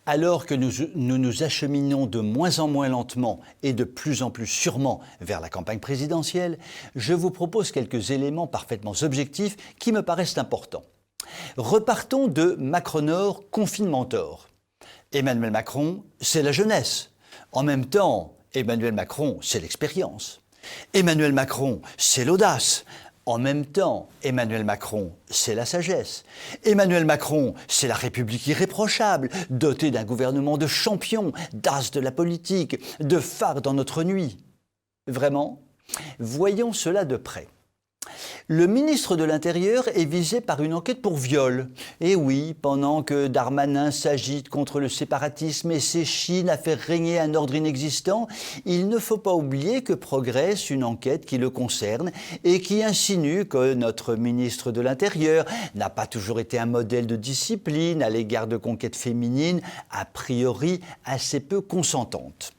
Alors que nous nous acheminons de moins en moins lentement et de plus en plus sûrement vers la campagne présidentielle, je vous propose quelques éléments parfaitement objectifs qui me paraissent importants. Repartons de Macronor Confinementor. Emmanuel Macron, c'est la jeunesse. En même temps, Emmanuel Macron, c'est l'expérience. Emmanuel Macron, c'est l'audace. En même temps, Emmanuel Macron, c'est la sagesse. Emmanuel Macron, c'est la République irréprochable, dotée d'un gouvernement de champions, d'as de la politique, de phare dans notre nuit. Vraiment ? Voyons cela de près. Le ministre de l'Intérieur est visé par une enquête pour viol. Et oui, pendant que Darmanin s'agite contre le séparatisme et s'échine à faire régner un ordre inexistant, il ne faut pas oublier que progresse une enquête qui le concerne et qui insinue que notre ministre de l'Intérieur n'a pas toujours été un modèle de discipline à l'égard de conquêtes féminines, a priori assez peu consentantes.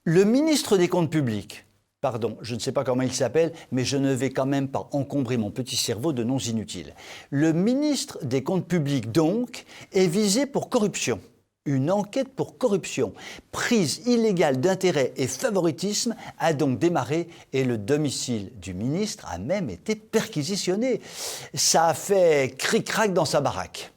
Le ministre des Comptes publics, pardon, je ne sais pas comment il s'appelle, mais je ne vais quand même pas encombrer mon petit cerveau de noms inutiles. Le ministre des Comptes publics, donc, est visé pour corruption. Une enquête pour corruption, prise illégale d'intérêt et favoritisme a donc démarré et le domicile du ministre a même été perquisitionné. Ça a fait cric-crac dans sa baraque.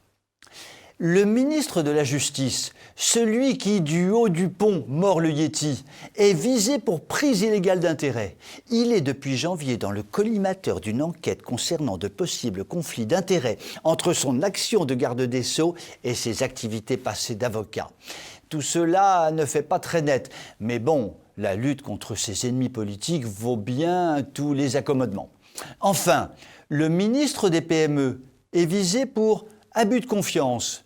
Le ministre de la Justice, celui qui, du haut du pont, mord le Yéti, est visé pour prise illégale d'intérêt. Il est depuis janvier dans le collimateur d'une enquête concernant de possibles conflits d'intérêts entre son action de garde des Sceaux et ses activités passées d'avocat. Tout cela ne fait pas très net, mais bon, la lutte contre ses ennemis politiques vaut bien tous les accommodements. Enfin, le ministre des PME est visé pour abus de confiance.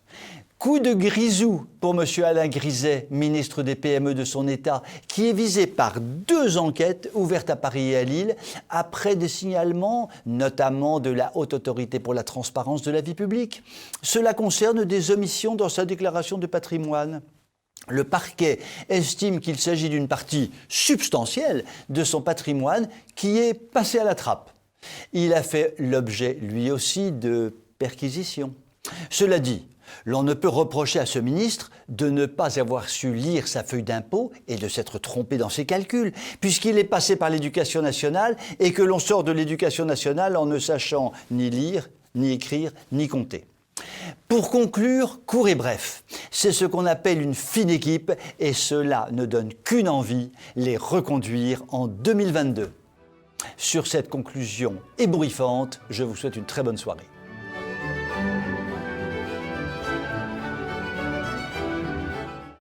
Coup de grisou pour M. Alain Griset, ministre des PME de son État, qui est visé par 2 enquêtes ouvertes à Paris et à Lille, après des signalements, notamment de la Haute Autorité pour la transparence de la vie publique. Cela concerne des omissions dans sa déclaration de patrimoine. Le parquet estime qu'il s'agit d'une partie substantielle de son patrimoine qui est passée à la trappe. Il a fait l'objet, lui aussi, de perquisitions. Cela dit, l'on ne peut reprocher à ce ministre de ne pas avoir su lire sa feuille d'impôt et de s'être trompé dans ses calculs, puisqu'il est passé par l'éducation nationale et que l'on sort de l'éducation nationale en ne sachant ni lire, ni écrire, ni compter. Pour conclure, court et bref, c'est ce qu'on appelle une fine équipe et cela ne donne qu'une envie, les reconduire en 2022. Sur cette conclusion ébouriffante, je vous souhaite une très bonne soirée.